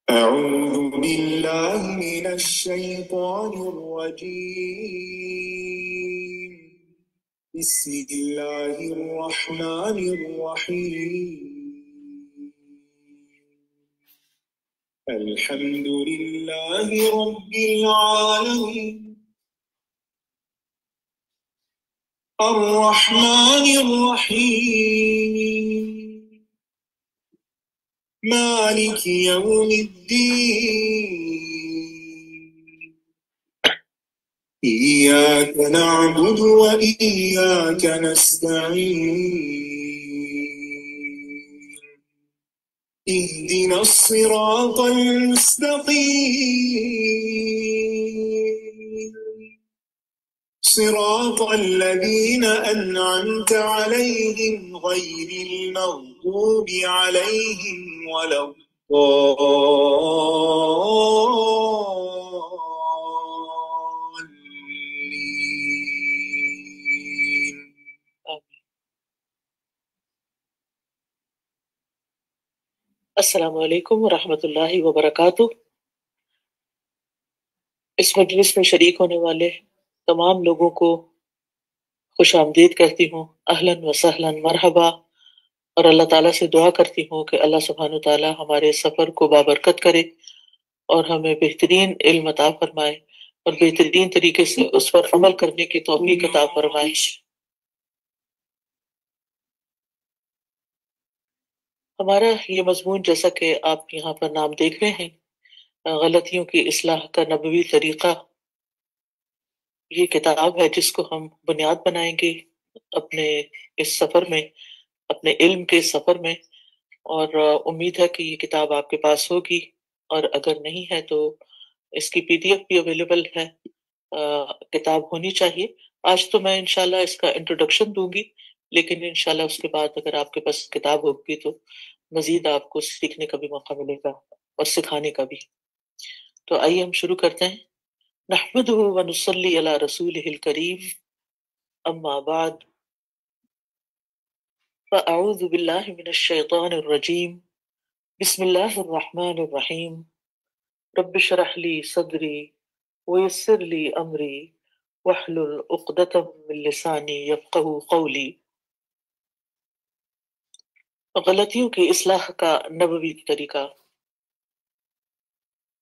أعوذ بالله من الشيطان الرجيم. بسم الله الرحمن الرحيم. الحمد لله رب العالمين الرحمن الرحيم مالك يوم الدين إياك نعبد وإياك نستعين اهدنا الصراط المستقيم صراط الذين أنعمت عليهم غير المغضوب عليهم ولا الضالين. السلام علیکم ورحمۃ اللہ وبرکاتہ. اس مجلس میں شریک ہونے والے تمام لوگوں کو خوش آمدید کہتی ہوں، اہلاً و سہلاً مرحبا، اور اللہ تعالیٰ سے دعا کرتی ہوں کہ اللہ سبحانہ و تعالیٰ ہمارے سفر کو بابرکت کرے اور ہمیں بہترین علم عطا فرمائے اور بہترین طریقے سے اس پر عمل کرنے کی توفیق عطا فرمائے. ہمارا یہ مضمون، جیسا کہ آپ یہاں پر نام دیکھ رہے ہیں، غلطیوں کی اصلاح کا نبوی طریقہ، یہ کتاب ہے جس کو ہم بنیاد بنائیں گے اپنے اس سفر میں، اپنے علم کے سفر میں. اور امید ہے کہ یہ کتاب آپ کے پاس ہوگی، اور اگر نہیں ہے تو اس کی PDF بھی اویلیبل ہے. کتاب ہونی چاہیے. آج تو میں انشاءاللہ اس کا انٹروڈکشن دوں گی، لیکن انشاءاللہ اس کے بعد اگر آپ کے پاس کتاب ہوگی تو مزید آپ کو سیکھنے کا بھی موقع ملے گا اور سکھانے کا بھی. تو آئیے ہم شروع کرتے ہیں. نحمدہ ونصلی علی رسولہ الکریم، اما بعد، فاعوذ باللہ من الشیطان الرجیم، بسم اللہ الرحمن الرحیم. رب اشرح لی صدری ویسر لی امری واحلل عقدۃ من لسانی یفقہوا قولی. غلطیوں کی اصلاح کا نبوی طریقہ.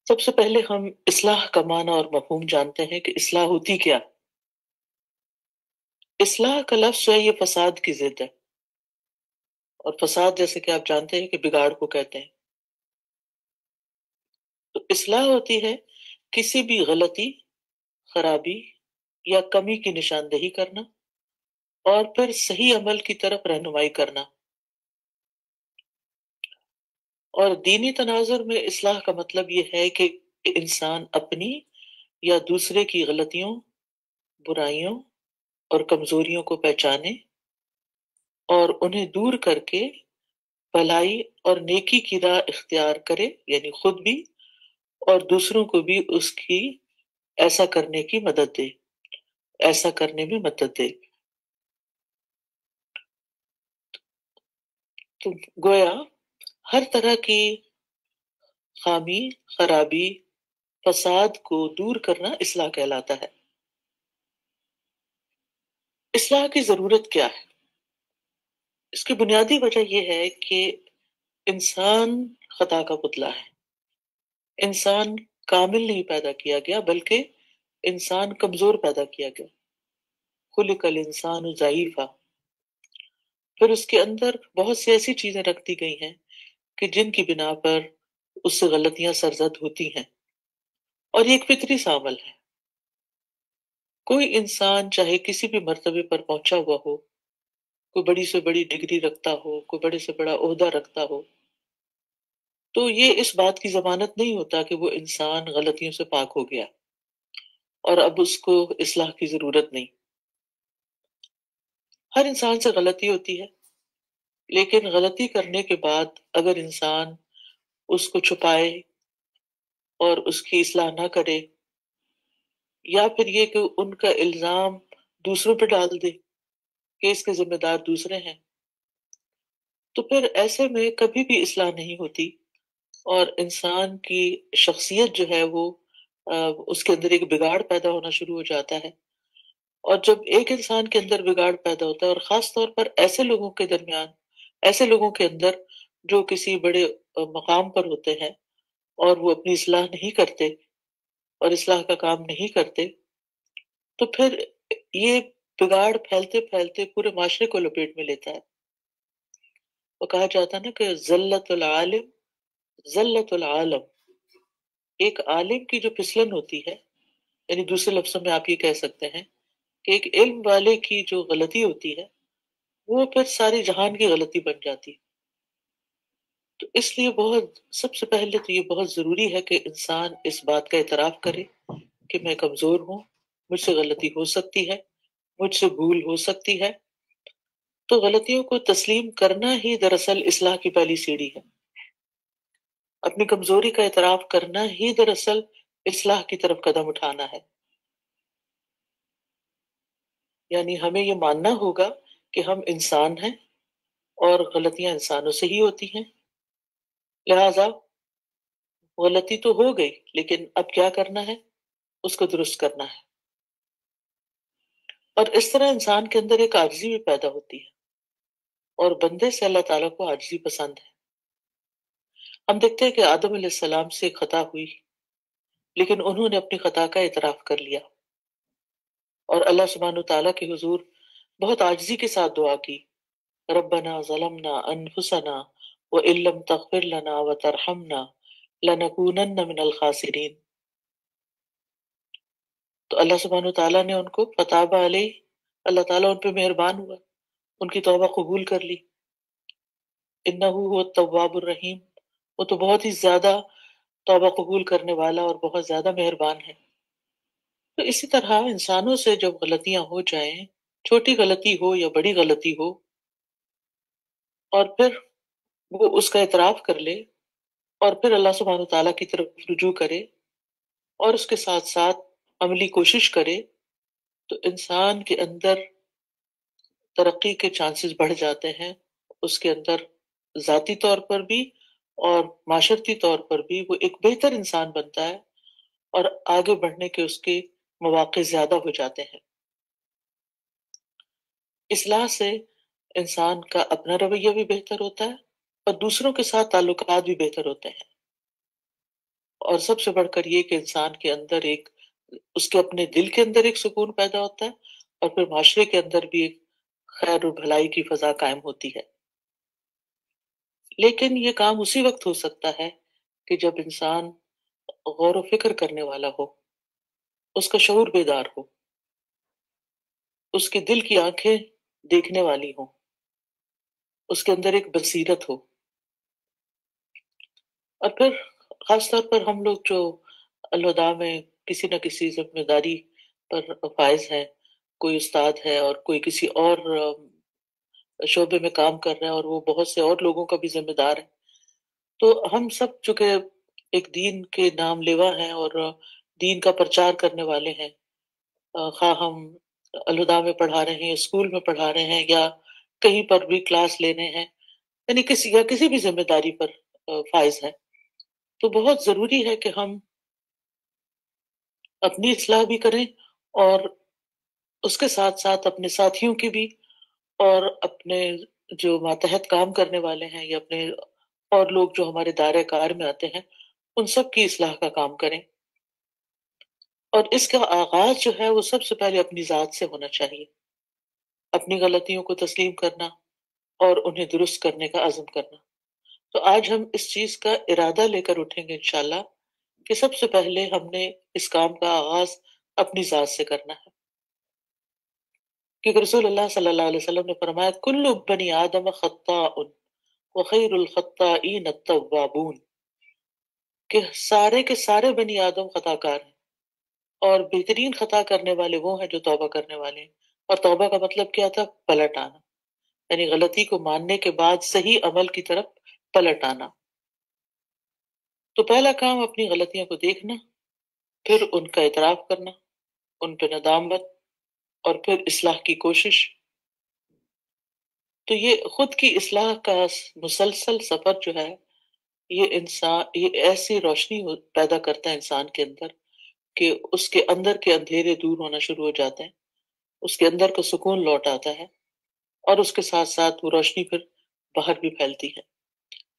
سب سے پہلے ہم اصلاح کا معنی اور مفہوم جانتے ہیں کہ اصلاح ہوتی کیا. اصلاح کا لفظ ہے یہ فساد کی ضد ہے، اور فساد جیسے کہ آپ جانتے ہیں کہ بگاڑ کو کہتے ہیں. تو اصلاح ہوتی ہے کسی بھی غلطی، خرابی یا کمی کی نشاندہی کرنا اور پھر صحیح عمل کی طرف رہنمائی کرنا. اور دینی تناظر میں اصلاح کا مطلب یہ ہے کہ انسان اپنی یا دوسرے کی غلطیوں، برائیوں اور کمزوریوں کو پہچانے اور انہیں دور کر کے بھلائی اور نیکی کی راہ اختیار کرے، یعنی خود بھی اور دوسروں کو بھی اس کی ایسا کرنے کی مدد دے، ایسا کرنے میں مدد دے. تو گویا ہر طرح کی خامی، خرابی، فساد کو دور کرنا اصلاح کہلاتا ہے. اصلاح کی ضرورت کیا ہے؟ اس کی بنیادی وجہ یہ ہے کہ انسان خطا کا پتلا ہے. انسان کامل نہیں پیدا کیا گیا، بلکہ انسان کمزور پیدا کیا گیا. خلق الانسان ضعیفا. پھر اس کے اندر بہت سی ایسی چیزیں رکھ دی گئی ہیں کہ جن کی بنا پر اس سے غلطیاں سرزد ہوتی ہیں، اور یہ ایک فطری سا عمل ہے. کوئی انسان چاہے کسی بھی مرتبے پر پہنچا ہوا ہو، کوئی بڑی سے بڑی ڈگری رکھتا ہو، کوئی بڑے سے بڑا عہدہ رکھتا ہو، تو یہ اس بات کی ضمانت نہیں ہوتا کہ وہ انسان غلطیوں سے پاک ہو گیا اور اب اس کو اصلاح کی ضرورت نہیں. ہر انسان سے غلطی ہوتی ہے، لیکن غلطی کرنے کے بعد اگر انسان اس کو چھپائے اور اس کی اصلاح نہ کرے، یا پھر یہ کہ ان کا الزام دوسروں پہ ڈال دے کہ اس کے ذمہ دار دوسرے ہیں، تو پھر ایسے میں کبھی بھی اصلاح نہیں ہوتی اور انسان کی شخصیت جو ہے وہ اس کے اندر ایک بگاڑ پیدا ہونا شروع ہو جاتا ہے. اور جب ایک انسان کے اندر بگاڑ پیدا ہوتا ہے، اور خاص طور پر ایسے لوگوں کے درمیان، ایسے لوگوں کے اندر جو کسی بڑے مقام پر ہوتے ہیں اور وہ اپنی اصلاح نہیں کرتے اور اصلاح کا کام نہیں کرتے، تو پھر یہ بگاڑ پھیلتے پھیلتے پورے معاشرے کو لپیٹ میں لیتا ہے. وہ کہا جاتا ہے نا کہ ذلت العالم ذلت العالم، ایک عالم کی جو پھسلن ہوتی ہے، یعنی دوسرے لفظوں میں آپ یہ کہہ سکتے ہیں کہ ایک علم والے کی جو غلطی ہوتی ہے وہ پھر ساری جہان کی غلطی بن جاتی ہے. تو اس لیے سب سے پہلے تو یہ بہت ضروری ہے کہ انسان اس بات کا اعتراف کرے کہ میں کمزور ہوں، مجھ سے غلطی ہو سکتی ہے، مجھ سے بھول ہو سکتی ہے. تو غلطیوں کو تسلیم کرنا ہی دراصل اصلاح کی پہلی سیڑھی ہے. اپنی کمزوری کا اعتراف کرنا ہی دراصل اصلاح کی طرف قدم اٹھانا ہے. یعنی ہمیں یہ ماننا ہوگا کہ ہم انسان ہیں اور غلطیاں انسانوں سے ہی ہوتی ہیں، لہذا غلطی تو ہو گئی لیکن اب کیا کرنا ہے، اس کو درست کرنا ہے. اور اس طرح انسان کے اندر ایک عاجزی بھی پیدا ہوتی ہے، اور بندے سے اللہ تعالیٰ کو عاجزی پسند ہے. ہم دیکھتے ہیں کہ آدم علیہ السلام سے ایک خطا ہوئی، لیکن انہوں نے اپنی خطا کا اعتراف کر لیا اور اللہ سبحانہ وتعالیٰ کے حضور بہت عاجزی کے ساتھ دعا کی، ربنا ظلمنا انفسنا وان لم تغفر لنا وترحمنا لنکونن من الخاسرین. تو اللہ سبحانہ وتعالیٰ نے ان کو فتاب علیہ، اللہ تعالیٰ ان پہ مہربان ہوا، ان کی توبہ قبول کر لی. انہ هو التواب الرحیم، وہ تو بہت ہی زیادہ توبہ قبول کرنے والا اور بہت زیادہ مہربان ہے. تو اسی طرح انسانوں سے جب غلطیاں ہو جائیں، چھوٹی غلطی ہو یا بڑی غلطی ہو، اور پھر وہ اس کا اعتراف کر لے اور پھر اللہ سبحانہ وتعالیٰ کی طرف رجوع کرے اور اس کے ساتھ ساتھ عملی کوشش کرے، تو انسان کے اندر ترقی کے چانسز بڑھ جاتے ہیں. اس کے اندر ذاتی طور پر بھی اور معاشرتی طور پر بھی وہ ایک بہتر انسان بنتا ہے اور آگے بڑھنے کے اس کے مواقع زیادہ ہو جاتے ہیں. اصلاح سے انسان کا اپنا رویہ بھی بہتر ہوتا ہے اور دوسروں کے ساتھ تعلقات بھی بہتر ہوتے ہیں. اور سب سے بڑھ کر یہ کہ انسان کے اندر اس کے اپنے دل کے اندر ایک سکون پیدا ہوتا ہے اور پھر معاشرے کے اندر بھی ایک خیر و بھلائی کی فضا قائم ہوتی ہے. لیکن یہ کام اسی وقت ہو سکتا ہے کہ جب انسان غور و فکر کرنے والا ہو، اس کا شعور بیدار ہو، اس کے دل کی آنکھیں دیکھنے والی ہوں، اس کے اندر ایک بصیرت ہو. اور پھر خاص طور پر ہم لوگ جو الہدا میں کسی نہ کسی ذمہ داری پر فائز ہیں، کوئی استاد ہے اور کوئی کسی اور شعبے میں کام کر رہا ہے اور وہ بہت سے اور لوگوں کا بھی ذمہ دار ہے، تو ہم سب چونکہ ایک دین کے نام لیوا ہیں اور دین کا پرچار کرنے والے ہیں، خواہ ہم الہدا میں پڑھا رہے ہیں، اسکول میں پڑھا رہے ہیں، یا کہیں پر بھی کلاس لینے ہیں، یعنی کسی بھی ذمہ داری پر فائز ہیں، تو بہت ضروری ہے کہ ہم اپنی اصلاح بھی کریں اور اس کے ساتھ ساتھ اپنے ساتھیوں کی بھی، اور اپنے جو ماتحت کام کرنے والے ہیں یا اپنے اور لوگ جو ہمارے دائرہ کار میں آتے ہیں، ان سب کی اصلاح کا کام کریں. اور اس کا آغاز جو ہے وہ سب سے پہلے اپنی ذات سے ہونا چاہیے، اپنی غلطیوں کو تسلیم کرنا اور انہیں درست کرنے کا عزم کرنا. تو آج ہم اس چیز کا ارادہ لے کر اٹھیں گے انشاءاللہ کہ سب سے پہلے ہم نے اس کام کا آغاز اپنی ذات سے کرنا ہے، کیونکہ رسول اللہ صلی اللہ علیہ وسلم نے فرمایا کل بنی آدم خطاء وخیر الخطائین التوابون، کہ سارے کے سارے بنی آدم خطا کار ہیں اور بہترین خطا کرنے والے وہ ہیں جو توبہ کرنے والے ہیں. اور توبہ کا مطلب کیا تھا؟ پلٹ آنا، یعنی غلطی کو ماننے کے بعد صحیح عمل کی طرف پلٹ آنا. تو پہلا کام اپنی غلطیوں کو دیکھنا، پھر ان کا اعتراف کرنا، ان پہ ندامت، اور پھر اصلاح کی کوشش. تو یہ خود کی اصلاح کا مسلسل سفر جو ہے یہ ایسی روشنی پیدا کرتا ہے انسان کے اندر کہ اس کے اندر کے اندھیرے دور ہونا شروع ہو جاتے ہیں، اس کے اندر کا سکون لوٹ آتا ہے، اور اس کے ساتھ ساتھ وہ روشنی پھر باہر بھی پھیلتی ہے۔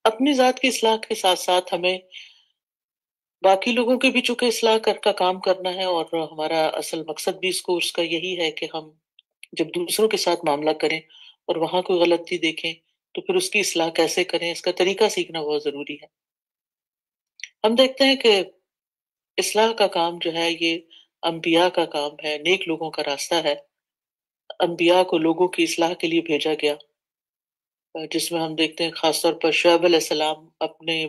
اپنی ذات کی اصلاح کے ساتھ ساتھ ہمیں باقی لوگوں کے بھی چونکہ اصلاح کا کام کرنا ہے، اور ہمارا اصل مقصد بھی اس کورس کا یہی ہے کہ ہم جب دوسروں کے ساتھ معاملہ کریں اور وہاں کوئی غلطی دیکھیں تو پھر اس کی اصلاح کیسے کریں، اس کا طریقہ سیکھنا بہت ضروری ہے۔ ہم دیکھتے ہیں کہ اصلاح کا کام جو ہے یہ انبیاء کا کام ہے، نیک لوگوں کا راستہ ہے۔ انبیاء کو لوگوں کی اصلاح کے لیے بھیجا گیا، جس میں ہم دیکھتے ہیں خاص طور پر شعیب علیہ السلام اپنے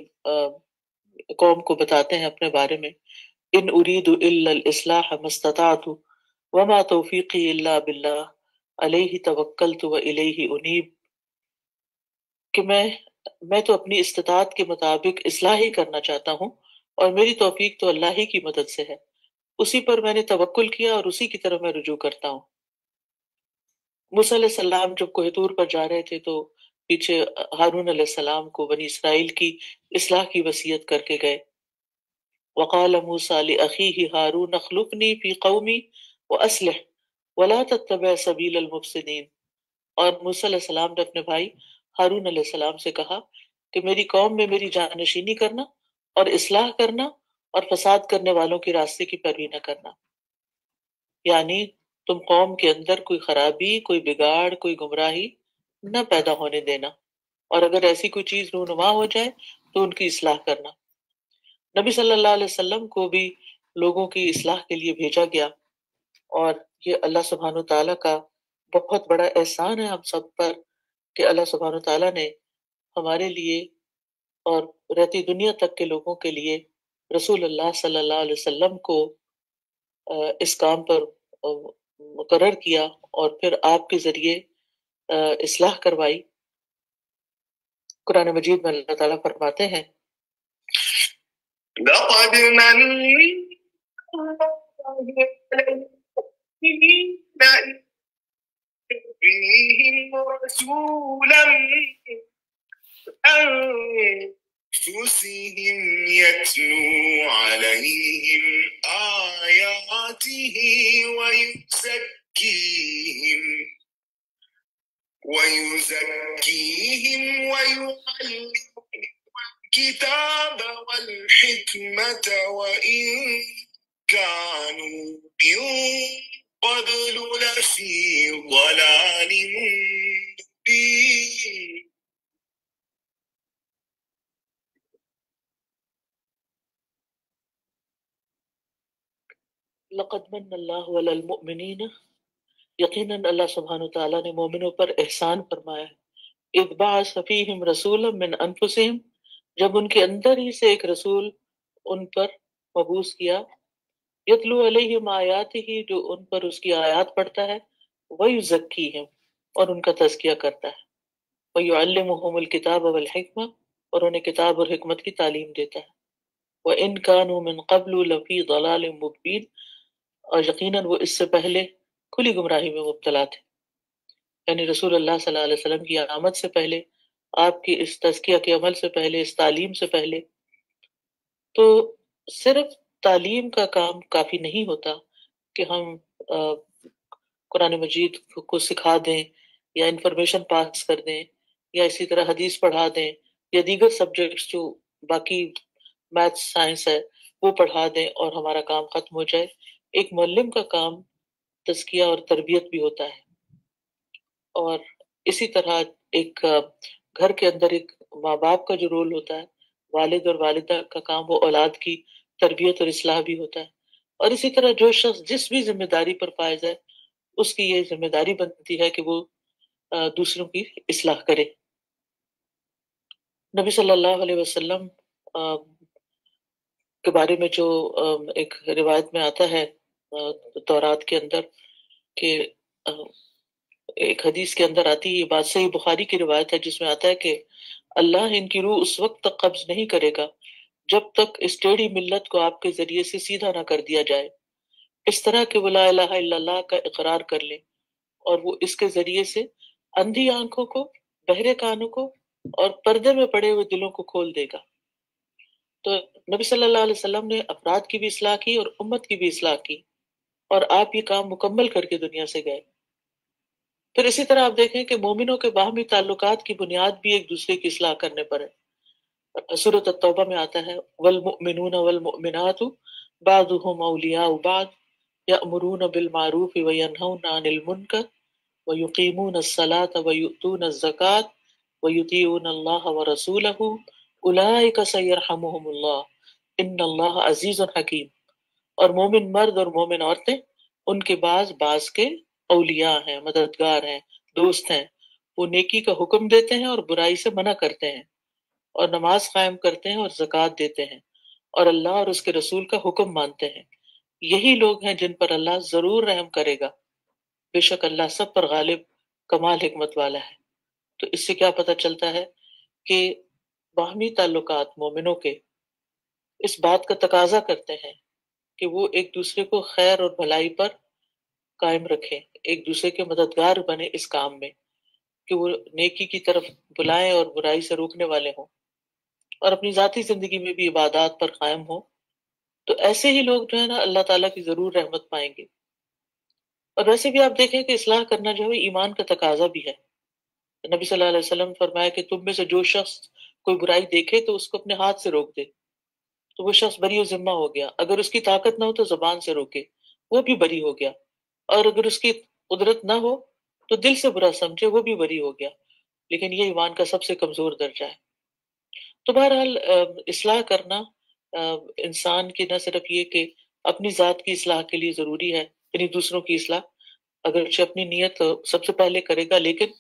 قوم کو بتاتے ہیں اپنے بارے میں، ان اريد الا الاصلاح ما استطعت وما توفیقی الا باللہ علیہ توکلت والیہ انیب، کہ میں تو اپنی استطاعت کے مطابق اصلاح ہی کرنا چاہتا ہوں، اور میری توفیق تو اللہ ہی کی مدد سے ہے، اسی پر میں نے توکل کیا اور اسی کی طرف میں رجوع کرتا ہوں۔ موسیٰ علیہ السلام جب کوہ طور پر جا رہے تھے تو پیچھے ہارون علیہ السلام کو بنی اسرائیل کی اصلاح کی وصیت کر کے گئے۔ وقال موسیٰ لأخیہ ہارون اخلفنی فی قومی واصلح ولا تتبع سبیل المفسدین، اور موسیٰ علیہ السلام نے اپنے بھائی ہارون علیہ السلام سے کہا کہ میری قوم میں میری جانشینی کرنا اور اصلاح کرنا اور فساد کرنے والوں کے راستے کی پیروی نہ کرنا، یعنی تم قوم کے اندر کوئی خرابی، کوئی بگاڑ، کوئی گمراہی نہ پیدا ہونے دینا، اور اگر ایسی کوئی چیز رونما ہو جائے تو ان کی اصلاح کرنا۔ نبی صلی اللہ علیہ وسلم کو بھی لوگوں کی اصلاح کے لیے بھیجا گیا، اور یہ اللہ سبحانہ تعالیٰ کا بہت بڑا احسان ہے ہم سب پر کہ اللہ سبحانہ تعالیٰ نے ہمارے لیے اور رہتی دنیا تک کے لوگوں کے لیے رسول اللہ صلی اللہ علیہ وسلم کو اس کام پر مقرر کیا، اور پھر آپ کے ذریعے اصلاح کروائی۔ قرآن مجید میں اللہ تعالیٰ فرماتے ہیں لقد من فيهم رسولا أنفسهم يتلو عليهم آياته ويزكيهم ويعلمهم الكتاب والحكمة وإن كانوا من قبل لفي ضلال مبين۔ لقد من اللہ علی المؤمنین، یقیناً اللہ سبحانہ تعالیٰ نے مومنوں پر احسان فرمایا ہے۔ اذ بعث فیہم رسولا من انفسہم، جب ان کے اندر ہی سے ایک رسول ان پر مبعوث کیا، یتلو علیہم آیاتہ، جو ان پر اس کی آیات پڑھتا ہے، ویزکیہم، اور ان کا تزکیہ کرتا ہے، ویعلمہم الکتاب والحکمہ، اور انہیں کتاب اور حکمت کی تعلیم دیتا ہے، وَإِن كَانُوا مِن قَبْلُ لَفِي ضَلَالٍ مُبِينٍ، اور یقیناً وہ اس سے پہلے کھلی گمراہی میں مبتلا تھے، یعنی رسول اللہ صلی اللہ علیہ وسلم کی آمد سے پہلے، آپ کی اس تزکیہ کے عمل سے پہلے، اس تعلیم سے پہلے۔ تو صرف تعلیم کا کام کافی نہیں ہوتا کہ ہم قرآن مجید کو سکھا دیں یا انفارمیشن پاس کر دیں یا اسی طرح حدیث پڑھا دیں یا دیگر سبجیکٹس جو باقی میتھس سائنس ہے وہ پڑھا دیں اور ہمارا کام ختم ہو جائے۔ ایک معلم کا کام تزکیہ اور تربیت بھی ہوتا ہے، اور اسی طرح ایک گھر کے اندر ایک ماں باپ کا جو رول ہوتا ہے، والد اور والدہ کا کام وہ اولاد کی تربیت اور اصلاح بھی ہوتا ہے، اور اسی طرح جو شخص جس بھی ذمہ داری پر فائز ہے اس کی یہ ذمہ داری بنتی ہے کہ وہ دوسروں کی اصلاح کرے۔ نبی صلی اللہ علیہ وسلم کے بارے میں جو ایک روایت میں آتا ہے تورات کے اندر، کہ ایک حدیث کے اندر آتی ہے، یہ بات صحیح بخاری کی روایت ہے، جس میں آتا ہے کہ اللہ ان کی روح اس وقت تک قبض نہیں کرے گا جب تک اس ٹیڑھی ملت کو آپ کے ذریعے سے سیدھا نہ کر دیا جائے، اس طرح کہ وہ لا الہ الا اللہ کا اقرار کر لیں، اور وہ اس کے ذریعے سے اندھی آنکھوں کو، بہرے کانوں کو اور پردے میں پڑے ہوئے دلوں کو کھول دے گا۔ تو نبی صلی اللہ علیہ وسلم نے افراد کی بھی اصلاح کی اور امت کی بھی اصلاح کی، اور آپ یہ کام مکمل کر کے دنیا سے گئے۔ پھر اسی طرح آپ دیکھیں کہ مومنوں کے باہمی تعلقات کی بنیاد بھی ایک دوسرے کی اصلاح کرنے پر ہے۔ سورۃ التوبہ میں آتا ہے والمؤمنون والمؤمنات بعضهم اولیاء بعض یأمرون بالمعروف وینہون عن المنکر ویقیمون الصلاة ویؤتون الزکاة ویطیعون اللہ ورسولہ اولئک سیرحمہم اللہ ان اللہ عزیز حکیم۔ اور مومن مرد اور مومن عورتیں ان کے بعض بعض کے اولیاء ہیں، مددگار ہیں، دوست ہیں۔ وہ نیکی کا حکم دیتے ہیں اور برائی سے منع کرتے ہیں، اور نماز قائم کرتے ہیں اور زکوٰۃ دیتے ہیں، اور اللہ اور اس کے رسول کا حکم مانتے ہیں۔ یہی لوگ ہیں جن پر اللہ ضرور رحم کرے گا، بے شک اللہ سب پر غالب کمال حکمت والا ہے۔ تو اس سے کیا پتہ چلتا ہے کہ باہمی تعلقات مومنوں کے اس بات کا تقاضا کرتے ہیں کہ وہ ایک دوسرے کو خیر اور بھلائی پر قائم رکھیں، ایک دوسرے کے مددگار بنے اس کام میں، کہ وہ نیکی کی طرف بلائیں اور برائی سے روکنے والے ہوں، اور اپنی ذاتی زندگی میں بھی عبادات پر قائم ہوں۔ تو ایسے ہی لوگ جو ہے نا اللہ تعالیٰ کی ضرور رحمت پائیں گے۔ اور ویسے بھی آپ دیکھیں کہ اصلاح کرنا جو ہے ایمان کا تقاضا بھی ہے۔ نبی صلی اللہ علیہ وسلم نے فرمایا کہ تم میں سے جو شخص کوئی برائی دیکھے تو اس کو اپنے ہاتھ سے روک دے، تو وہ شخص بری و ذمہ ہو گیا۔ اگر اس کی طاقت نہ ہو تو زبان سے روکے، وہ بھی بری ہو گیا۔ اور اگر اس کی قدرت نہ ہو تو دل سے برا سمجھے، وہ بھی بری ہو گیا۔ لیکن یہ ایمان کا سب سے کمزور درجہ ہے۔ تو بہرحال اصلاح کرنا انسان کی نہ صرف یہ کہ اپنی ذات کی اصلاح کے لیے ضروری ہے، یعنی دوسروں کی اصلاح، اگرچہ اپنی نیت سب سے پہلے کرے گا، لیکن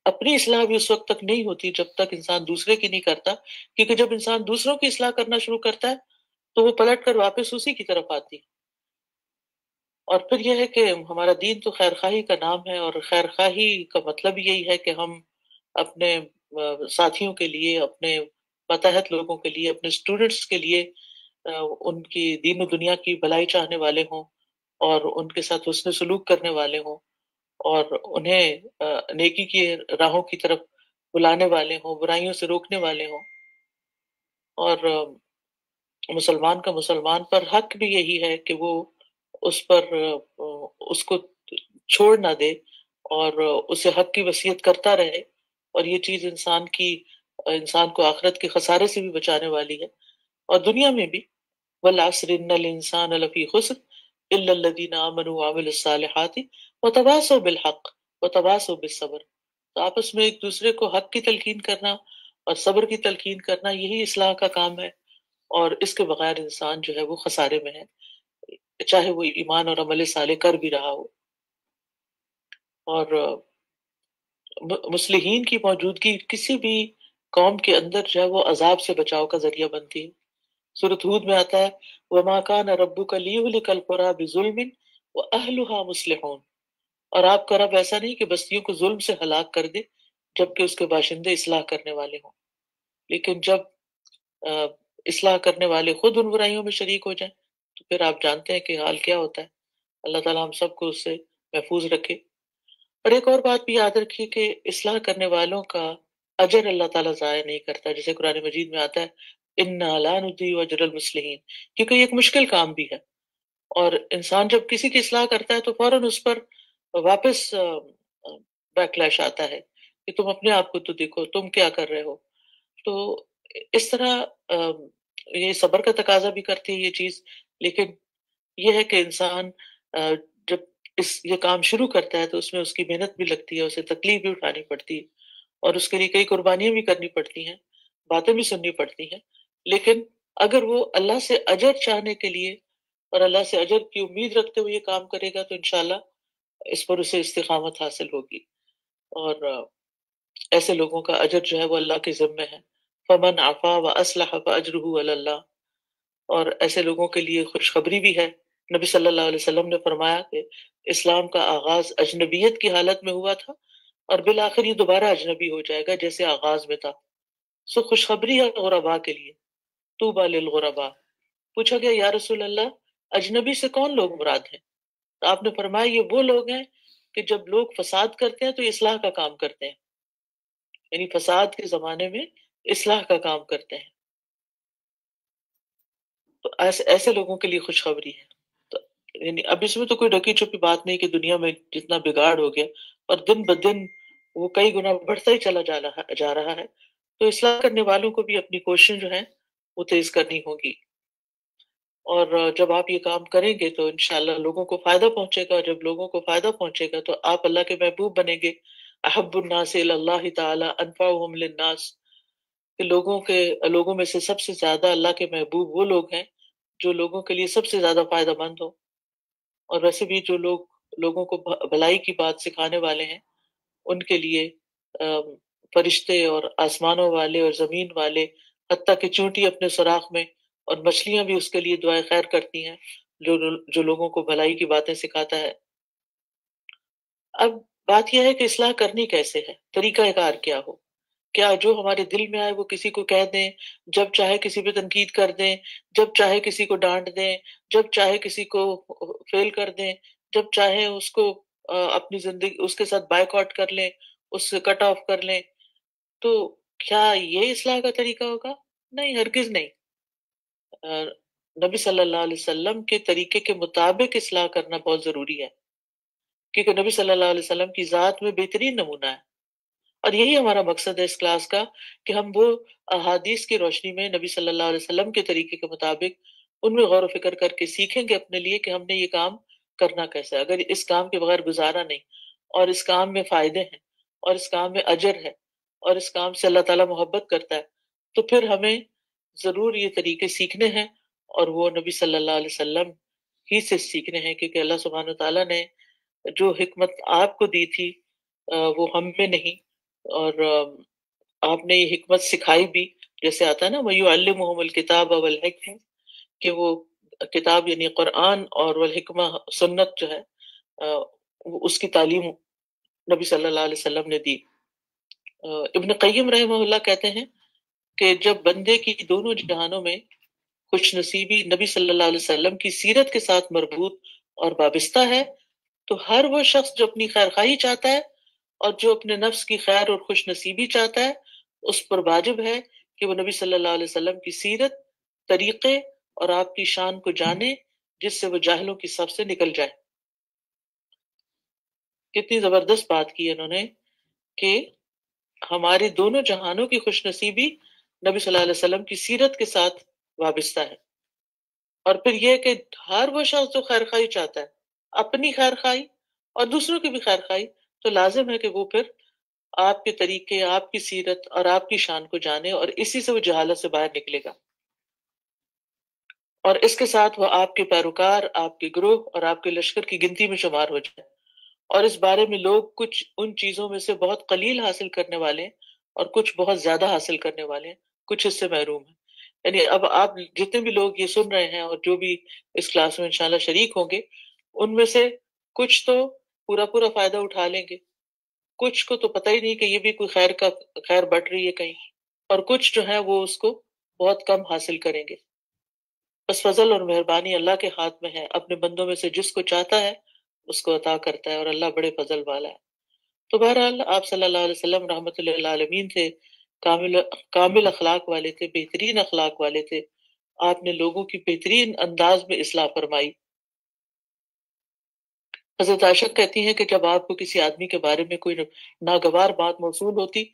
اپنی اصلاح بھی اس وقت تک نہیں ہوتی جب تک انسان دوسرے کی نہیں کرتا، کیونکہ جب انسان دوسروں کی اصلاح کرنا شروع کرتا ہے تو وہ پلٹ کر واپس اسی کی طرف آتی۔ اور پھر یہ ہے کہ ہمارا دین تو خیر خواہی کا نام ہے، اور خیر خواہی کا مطلب یہی ہے کہ ہم اپنے ساتھیوں کے لیے، اپنے ماتحت لوگوں کے لیے، اپنے اسٹوڈنٹس کے لیے ان کی دین و دنیا کی بھلائی چاہنے والے ہوں، اور ان کے ساتھ حسن سلوک کرنے والے ہوں، اور انہیں نیکی کی راہوں کی طرف بلانے والے ہوں، برائیوں سے روکنے والے ہوں۔ اور مسلمان کا مسلمان پر حق بھی یہی ہے کہ وہ اس پر اس کو چھوڑ نہ دے، اور اسے حق کی وصیت کرتا رہے، اور یہ چیز انسان کو آخرت کے خسارے سے بھی بچانے والی ہے، اور دنیا میں بھی۔ والعصر ان الانسان لفی خسر الا الذین آمنوا وعملوا الصالحات وتواصوا بالحق وتواصوا بالصبر۔ تو آپس میں ایک دوسرے کو حق کی تلقین کرنا اور صبر کی تلقین کرنا، یہی اصلاح کا کام ہے، اور اس کے بغیر انسان جو ہے وہ خسارے میں ہے، چاہے وہ ایمان اور عمل صالح کر بھی رہا ہو۔ اور مصلحین کی موجودگی کسی بھی قوم کے اندر جو ہے وہ عذاب سے بچاؤ کا ذریعہ بنتی ہے۔ سورۃ ہود میں آتا ہے وَمَا كَانَ رَبُّكَ لِيُهْلِكَ الْقُرَىٰ بِظُلْمٍ وَأَهْلُهَا مُصْلِحُونَ۔ اور آپ کا رب ایسا نہیں کہ بستیوں کو ظلم سے ہلاک کر دے جبکہ اس کے باشندے اصلاح کرنے والے ہوں۔ لیکن جب اصلاح کرنے والے خود ان برائیوں میں شریک ہو جائیں تو پھر آپ جانتے ہیں کہ حال کیا ہوتا ہے۔ اللہ تعالیٰ ہم سب کو اس سے محفوظ رکھے۔ اور ایک اور بات بھی یاد رکھیے کہ اصلاح کرنے والوں کا اجر اللہ تعالیٰ ضائع نہیں کرتا، جیسے قرآن مجید میں آتا ہے اِنَّا لَا نُضِيعُ أَجْرَ الْمُصْلِحِينَ، کیونکہ یہ ایک مشکل کام بھی ہے، اور انسان جب کسی کی اصلاح کرتا ہے تو فوراً اس پر واپس بیکلیش آتا ہے کہ تم اپنے آپ کو تو دیکھو، تم کیا کر رہے ہو۔ تو اس طرح یہ صبر کا تقاضا بھی کرتی ہے یہ چیز، لیکن یہ ہے کہ انسان جب یہ کام شروع کرتا ہے تو اس میں اس کی محنت بھی لگتی ہے، اسے تکلیف بھی اٹھانی پڑتی ہے، اور اس کے لیے کئی قربانیاں بھی کرنی پڑتی ہیں، باتیں بھی سننی پڑتی ہیں۔ لیکن اگر وہ اللہ سے اجر چاہنے کے لیے اور اللہ سے اجر کی امید رکھتے ہوئے یہ کام کرے گا تو انشاءاللہ اس پر اسے استقامت حاصل ہوگی، اور ایسے لوگوں کا اجر جو ہے وہ اللہ کے ذمہ ہے۔ فمن عفا واصلح فاجرہ علی اللہ۔ اور ایسے لوگوں کے لیے خوشخبری بھی ہے۔ نبی صلی اللہ علیہ وسلم نے فرمایا کہ اسلام کا آغاز اجنبیت کی حالت میں ہوا تھا، اور بالآخر یہ دوبارہ اجنبی ہو جائے گا جیسے آغاز میں تھا۔ سو خوشخبری ہے غربا کے لیے، طوبی للغرباء۔ پوچھا گیا یا رسول اللہ اجنبی سے کون لوگ مراد ہیں؟ تو آپ نے فرمایا یہ وہ لوگ ہیں کہ جب لوگ فساد کرتے ہیں تو اصلاح کا کام کرتے ہیں، یعنی فساد کے زمانے میں اصلاح کا کام کرتے ہیں۔ تو ایسے ایسے لوگوں کے لیے خوشخبری ہے. تو یعنی اب اس میں تو کوئی ڈکی چھپی بات نہیں کہ دنیا میں جتنا بگاڑ ہو گیا اور دن بدن وہ کئی گنا بڑھتا ہی چلا جا رہا ہے. تو اصلاح کرنے والوں کو بھی اپنی کوشش جو ہے وہ تیز کرنی ہوگی. اور جب آپ یہ کام کریں گے تو انشاءاللہ لوگوں کو فائدہ پہنچے گا. جب لوگوں کو فائدہ پہنچے گا تو آپ اللہ کے محبوب بنیں گے. احب الناس الی اللہ تعالی انفعهم للناس، کہ لوگوں میں سے سب سے زیادہ اللہ کے محبوب وہ لوگ ہیں جو لوگوں کے لیے سب سے زیادہ فائدہ مند ہو. اور ویسے بھی جو لوگ لوگوں کو بھلائی کی بات سکھانے والے ہیں ان کے لیے فرشتے اور آسمانوں والے اور زمین والے، حتیٰ کہ چونٹی اپنے سوراخ میں اور مچھلیاں بھی اس کے لیے دعائیں خیر کرتی ہیں جو لوگوں کو بھلائی کی باتیں سکھاتا ہے. اب بات یہ ہے کہ اصلاح کرنی کیسے ہے، طریقہ کار کیا ہو. کیا جو ہمارے دل میں آئے وہ کسی کو کہہ دیں، جب چاہے کسی پہ تنقید کر دیں، جب چاہے کسی کو ڈانٹ دیں، جب چاہے کسی کو فیل کر دیں، جب چاہے اس کو اپنی زندگی اس کے ساتھ بائیک آؤٹ کر لیں، اس سے کٹ آف کر لیں؟ تو کیا یہ اصلاح کا طریقہ ہوگا؟ نہیں، ہرگز نہیں. آ، نبی صلی اللہ علیہ وسلم کے طریقے کے مطابق اصلاح کرنا بہت ضروری ہے، کیونکہ نبی صلی اللہ علیہ وسلم کی ذات میں بہترین نمونہ ہے. اور یہی ہمارا مقصد ہے اس کلاس کا، کہ ہم وہ احادیث کی روشنی میں نبی صلی اللہ علیہ وسلم کے طریقے کے مطابق ان میں غور و فکر کر کے سیکھیں گے اپنے لیے کہ ہم نے یہ کام کرنا کیسا ہے. اگر اس کام کے بغیر گزارا نہیں، اور اس کام میں فائدے ہیں، اور اس کام میں اجر ہے، اور اس کام سے اللہ تعالیٰ محبت کرتا ہے، تو پھر ہمیں ضرور یہ طریقے سیکھنے ہیں. اور وہ نبی صلی اللہ علیہ وسلم ہی سے سیکھنے ہیں، کیونکہ اللہ سبحانہ تعالیٰ نے جو حکمت آپ کو دی تھی وہ ہم میں نہیں. اور آپ نے یہ حکمت سکھائی بھی، جیسے آتا ہے نا وَيُعَلِّمُهُمُ الْكِتَابَ وَالْحِکْمَةَ، کہ وہ کتاب یعنی قرآن اور والحکمہ سنت جو ہے وہ اس کی تعلیم نبی صلی اللہ علیہ وسلم نے دی. ابن قیم رحمہ اللہ کہتے ہیں کہ جب بندے کی دونوں جہانوں میں خوش نصیبی نبی صلی اللہ علیہ وسلم کی سیرت کے ساتھ مربوط اور وابستہ ہے، تو ہر وہ شخص جو اپنی خیر خواہی چاہتا ہے اور جو اپنے نفس کی خیر اور خوش نصیبی چاہتا ہے، اس پر واجب ہے کہ وہ نبی صلی اللہ علیہ وسلم کی سیرت، طریقے اور آپ کی شان کو جانے، جس سے وہ جاہلوں کی صف سے نکل جائے. کتنی زبردست بات کی انہوں نے کہ ہمارے دونوں جہانوں کی خوش نصیبی نبی صلی اللہ علیہ وسلم کی سیرت کے ساتھ وابستہ ہے. اور پھر یہ کہ ہر وہ شخص جو خیر خواہی چاہتا ہے، اپنی خیر خواہی اور دوسروں کی بھی خیر خواہی، تو لازم ہے کہ وہ پھر آپ کے طریقے، آپ کی سیرت اور آپ کی شان کو جانے، اور اسی سے وہ جہالت سے باہر نکلے گا. اور اس کے ساتھ وہ آپ کے پیروکار، آپ کے گروہ اور آپ کے لشکر کی گنتی میں شمار ہو جائے. اور اس بارے میں لوگ کچھ ان چیزوں میں سے بہت قلیل حاصل کرنے والے ہیں اور کچھ بہت زیادہ حاصل کرنے والے ہیں، کچھ اس سے محروم ہیں. یعنی اب آپ جتنے بھی لوگ یہ سن رہے ہیں اور جو بھی اس کلاس میں انشاءاللہ شریک ہوں گے، ان میں سے کچھ تو پورا پورا فائدہ اٹھا لیں گے، کچھ کو تو پتہ ہی نہیں کہ یہ بھی کوئی خیر بٹ رہی ہے کہیں، اور کچھ جو ہے وہ اس کو بہت کم حاصل کریں گے. بس فضل اور مہربانی اللہ کے ہاتھ میں ہے، اپنے بندوں میں سے جس کو چاہتا ہے اس کو عطا کرتا ہے، اور اللہ بڑے فضل والا ہے. تو بہرحال آپ صلی اللہ علیہ وسلم رحمۃ اللہ عالمین تھے، کامل اخلاق والے تھے، بہترین اخلاق والے تھے. آپ نے لوگوں کی بہترین انداز میں اصلاح فرمائی. حضرت عائشہ کہتی ہیں کہ جب آپ کو کسی آدمی کے بارے میں کوئی ناگوار بات موصول ہوتی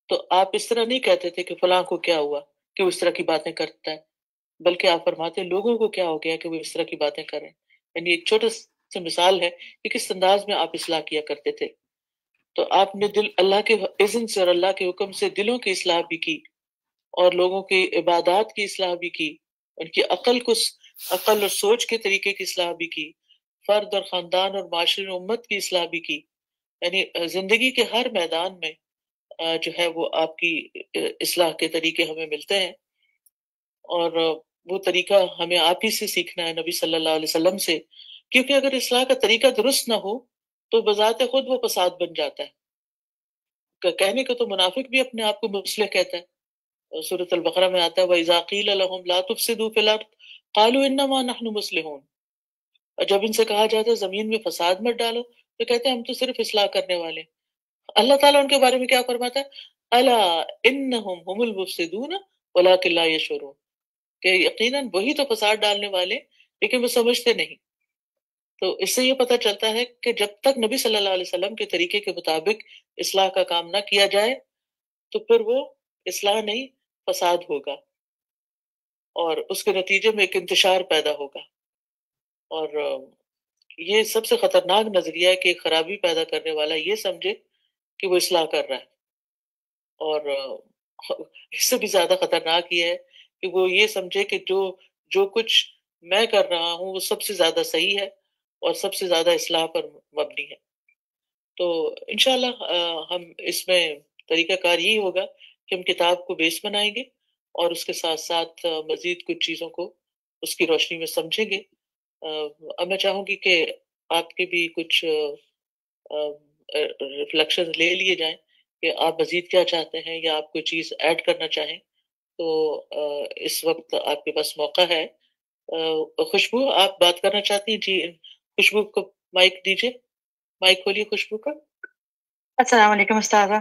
تو آپ اس طرح نہیں کہتے تھے کہ فلاں کو کیا ہوا کہ وہ اس طرح کی باتیں کرتا ہے، بلکہ آپ فرماتے لوگوں کو کیا ہو گیا کہ وہ اس طرح کی باتیں کریں. یعنی ایک چھوٹا سی مثال ہے کہ کس انداز میں آپ اصلاح کیا کرتے تھے. تو آپ نے اللہ کے اذن سے اور اللہ کے حکم سے دلوں کی اصلاح بھی کی، اور لوگوں کی عبادات کی اصلاح بھی کی، ان کی عقل اور سوچ کے طریقے کی اصلاح بھی کی، فرد اور خاندان اور معاشرے اور امت کی اصلاح بھی کی. یعنی زندگی کے ہر میدان میں جو ہے وہ آپ کی اصلاح کے طریقے ہمیں ملتے ہیں. اور وہ طریقہ ہمیں آپ ہی سے سیکھنا ہے، نبی صلی اللہ علیہ وسلم سے، کیونکہ اگر اصلاح کا طریقہ درست نہ ہو تو بذات خود وہ فساد بن جاتا ہے. کہنے کو تو منافق بھی اپنے آپ کو مصلح کہتا ہے. سورۃ البقرہ میں آتا ہے وَإِذَا قِيلَ لَهُمْ لَا تُفْسِدُوا فِي الْأَرْضِ قَالُوا إِنَّمَا نَحْنُ مُصْلِحُونَ. اور جب ان سے کہا جاتا ہے زمین میں فساد مت ڈالو تو کہتے ہیں ہم تو صرف اصلاح کرنے والے. اللہ تعالیٰ ان کے بارے میں کیا فرماتا ہے؟ أَلَا إِنَّهُمْ هُمُ الْمُفْسِدُونَ وَلَكِنْ لَا يَشْعُرُونَ. کہ یقیناً وہی تو فساد ڈالنے والے، لیکن وہ سمجھتے نہیں. تو اس سے یہ پتہ چلتا ہے کہ جب تک نبی صلی اللہ علیہ وسلم کے طریقے کے مطابق اصلاح کا کام نہ کیا جائے تو پھر وہ اصلاح نہیں، فساد ہوگا، اور اس کے نتیجے میں ایک انتشار پیدا ہوگا. اور یہ سب سے خطرناک نظریہ ہے کہ ایک خرابی پیدا کرنے والا یہ سمجھے کہ وہ اصلاح کر رہا ہے، اور اس سے بھی زیادہ خطرناک یہ ہے کہ وہ یہ سمجھے کہ جو کچھ میں کر رہا ہوں وہ سب سے زیادہ صحیح ہے اور سب سے زیادہ اصلاح پر مبنی ہے. تو انشاءاللہ ہم اس میں طریقہ کار یہی ہوگا کہ ہم کتاب کو بیس بنائیں گے اور اس کے ساتھ ساتھ مزید کچھ چیزوں کو اس کی روشنی میں سمجھیں گے. اب میں چاہوں گی کہ آپ کے بھی کچھ ریفلیکشن لے لیے جائیں کہ آپ مزید کیا چاہتے ہیں یا آپ کوئی چیز ایڈ کرنا چاہیں. تو اس وقت آپ کے پاس موقع ہے. خوشبو آپ بات کرنا چاہتی ہیں؟ جی خوشبو کو مائک دیجیے، مائک کھولیے خوشبو کا. السلام علیکم استاذہ.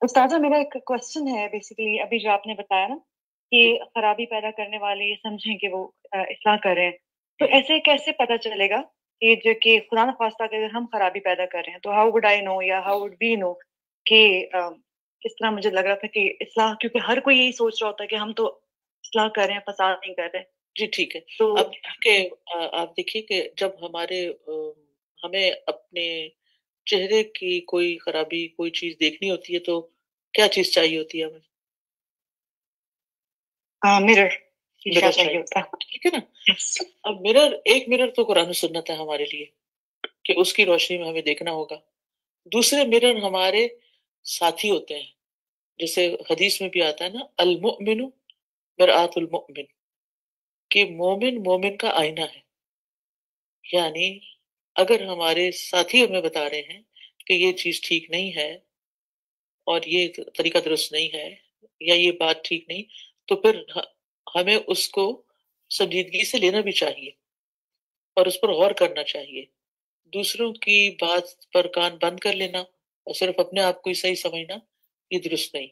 استاذہ میرا ایک کوشچن ہے بیسیکلی ابھی جو آپ نے بتایا نا کہ خرابی پیدا کرنے والے یہ سمجھیں کہ وہ اصلاح کر رہے ہیں، تو ایسے کیسے پتہ چلے گا کہ جو کہ خدا نخواستہ اگر ہم خرابی پیدا کر رہے ہیں تو ہاؤ وڈ آئی نو یا ہاؤ وڈ وی نو کہ اس طرح مجھے لگ رہا تھا کہ اصلاح، کیونکہ ہر کوئی یہی سوچ رہا ہوتا ہے کہ ہم تو اصلاح کر رہے ہیں، فساد نہیں کر رہے. جی ٹھیک ہے. تو آپ دیکھیے کہ جب ہمیں اپنے چہرے کی کوئی خرابی کوئی چیز دیکھنی ہوتی ہے تو کیا چیز چاہیے ہوتی ہے ہمیں؟ مرر چاہیے ہوتا ہے، ٹھیک ہے نا. اب ایک مرر تو قرآن و سنت ہے ہمارے لیے کہ اس کی روشنی میں ہمیں دیکھنا ہوگا. دوسرے مرر ہمارے ساتھی ہوتے ہیں، جیسے حدیث میں بھی آتا ہے نا، المؤمن مرآت المؤمن، کہ مومن مومن کا آئینہ ہے. یعنی اگر ہمارے ساتھی ہمیں بتا رہے ہیں کہ یہ چیز ٹھیک نہیں ہے اور یہ طریقہ درست نہیں ہے یا یہ بات ٹھیک نہیں، تو پھر ہمیں اس کو سنجیدگی سے لینا بھی چاہیے اور اس پر غور کرنا چاہیے. دوسروں کی بات پر کان بند کر لینا اور صرف اپنے آپ کو ہی صحیح سمجھنا، یہ درست نہیں.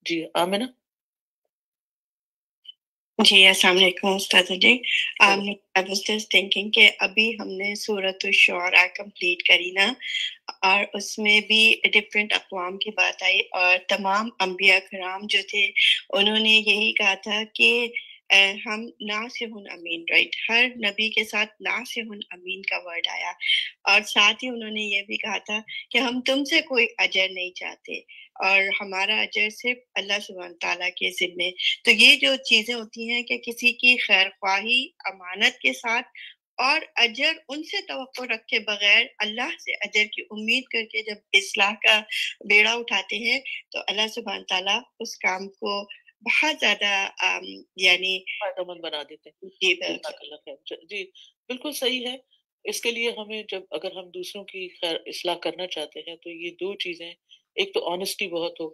جی آمنہ. جی السلام علیکم استاد جی. I was just thinking کہ ابھی ہم نے سورۃ الشعراء کمپلیٹ کری نا، اور اس میں بھی ڈفرینٹ اقوام کی بات آئی، اور تمام انبیاء کرام جو تھے انہوں نے یہی کہا تھا کہ ہم ناصح امین، رائٹ، ہر نبی کے ساتھ ناصح امین کا ورڈ آیا، اور ساتھ ہی انہوں نے یہ بھی کہا تھا کہ ہم تم سے کوئی اجر نہیں چاہتے اور ہمارا اجر صرف اللہ سبحانہ تعالیٰ کے ذمے. تو یہ جو چیزیں ہوتی ہیں کہ کسی کی خیر خواہی امانت کے ساتھ اور اجر ان سے توقع رکھے بغیر اللہ سے اجر کی امید کر کے جب اصلاح کا بیڑا اٹھاتے ہیں تو اللہ سبحانہ تعالیٰ اس کام کو بہت زیادہ یعنی فائدہ مند بنا دیتے ہیں. جی بالکل صحیح ہے. اس کے لیے ہمیں اگر ہم دوسروں کی خیر اصلاح کرنا چاہتے ہیں تو یہ دو چیزیں، ایک تو آنیسٹی بہت ہو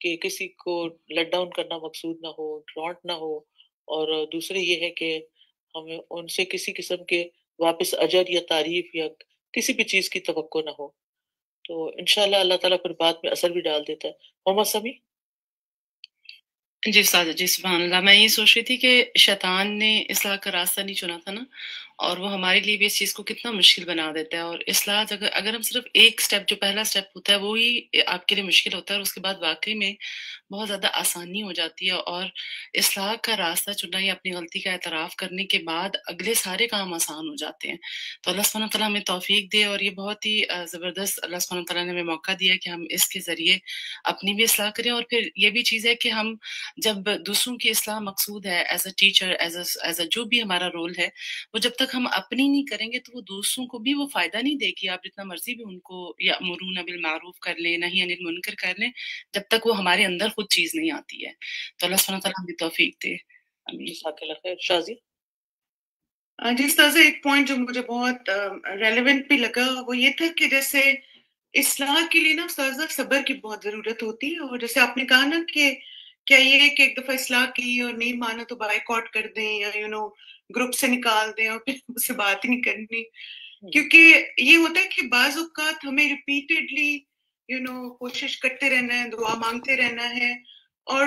کہ کسی کو لیٹ ڈاؤن کرنا مقصود نہ ہو، ڈرانٹ نہ ہو، اور دوسرے یہ ہے کہ ہمیں ان سے کسی قسم کے واپس اجر یا تعریف یا کسی بھی چیز کی توقع نہ ہو. تو انشاءاللہ اللہ تعالیٰ پھر بعد میں اثر بھی ڈال دیتا ہے. محمد سمیع. جی استاد جی سبحان اللہ. میں یہ سوچ رہی تھی کہ شیطان نے اصلاح کا راستہ نہیں چنا تھا نا، اور وہ ہمارے لیے بھی اس چیز کو کتنا مشکل بنا دیتا ہے. اور اصلاح اگر ہم صرف ایک سٹیپ، جو پہلا سٹیپ ہوتا ہے وہی آپ کے لیے مشکل ہوتا ہے، اور اس کے بعد واقعی میں بہت زیادہ آسانی ہو جاتی ہے. اور اصلاح کا راستہ چننا یا اپنی غلطی کا اعتراف کرنے کے بعد اگلے سارے کام آسان ہو جاتے ہیں. تو اللہ سبحانہ تعالیٰ ہمیں توفیق دے، اور یہ بہت ہی زبردست اللہ سبحانہ تعالیٰ نے ہمیں موقع دیا کہ ہم اس کے ذریعے اپنی بھی اصلاح کریں. اور پھر یہ بھی چیز ہے کہ ہم جب دوسروں کی اصلاح مقصود ہے، as a teacher, as a جو بھی ہمارا رول ہے، وہ جب تک ہم اپنی نہیں کریں گے تو وہ دوسروں کو بھی وہ فائدہ نہیں دے گی. آپ جتنا مرضی بھی ان کو یأمرون بالمعروف کر لیں، نہی عن المنکر کر لیں، جب تک وہ ہمارے اندر خود چیز نہیں آتی ہے. تو اللہ سبحانہ تعالیٰ ہمیں توفیق دے. شازی. جی استاذ، ایک پوائنٹ جو مجھے بہت ریلیونٹ بھی لگا وہ یہ تھا کہ جیسے اصلاح کے لیے نا استاذہ صبر کی بہت ضرورت ہوتی ہے. اور جیسے آپ نے کہا نا کہ کیا یہ ہے کہ ایک دفعہ اصلاح کی اور نہیں مانا تو بائک آؤٹ کر دیں یا گروپ سے نکال دیں اور پھر اس سے بات ہی نہیں کرنی. کیونکہ یہ ہوتا ہے کہ بعض اوقات ہمیں ریپیٹڈلی کوشش کرتے رہنا ہے، دعا مانگتے رہنا ہے، اور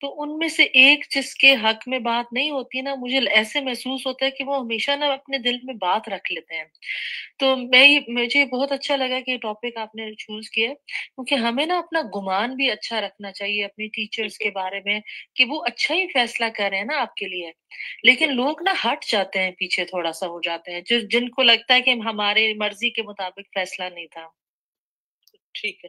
تو ان میں سے ایک جس کے حق میں بات نہیں ہوتی نا، مجھے ایسے محسوس ہوتا ہے کہ وہ ہمیشہ نا اپنے دل میں بات رکھ لیتے ہیں. تو مجھے بہت اچھا لگا کہ یہ ٹاپک آپ نے چوز کیا، کیونکہ ہمیں نا اپنا گمان بھی اچھا رکھنا چاہیے اپنی ٹیچرز کے بارے میں کہ وہ اچھا ہی فیصلہ کر رہے ہیں نا آپ کے لیے. لیکن لوگ نا ہٹ جاتے ہیں، پیچھے تھوڑا سا ہو جاتے ہیں، جن کو لگتا ہے کہ ہمارے مرضی کے مطابق فیصلہ نہیں تھا. ٹھیک ہے،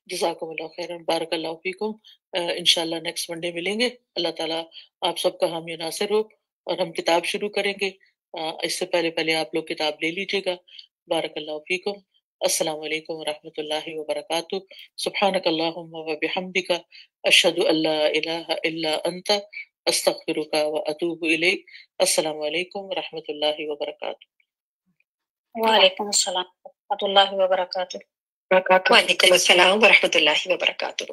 جزاکم اللہ خیرن، بارک اللہ فیکم. انشاءاللہ نیکسٹ منڈے ملیں گے. اللہ تعالیٰ آپ سب کا حامی ناصر ہو. اور ہم کتاب شروع کریں گے، اس سے پہلے آپ لوگ کتاب لے لیجیے گا. بارک اللہ فیکم. السلام علیکم ورحمۃ اللہ وبرکاتہ. سبحانک اللہم وبحمدک، اشہد ان لا الہ الا انت، استغفرک واتوب الیک. السلام علیکم ورحمۃ اللہ وبرکاتہ. وعلیکم السلام ورحمۃ اللہ وبرکاتہ. وعلیکم السلام ورحمۃ اللہ وبرکاتہ.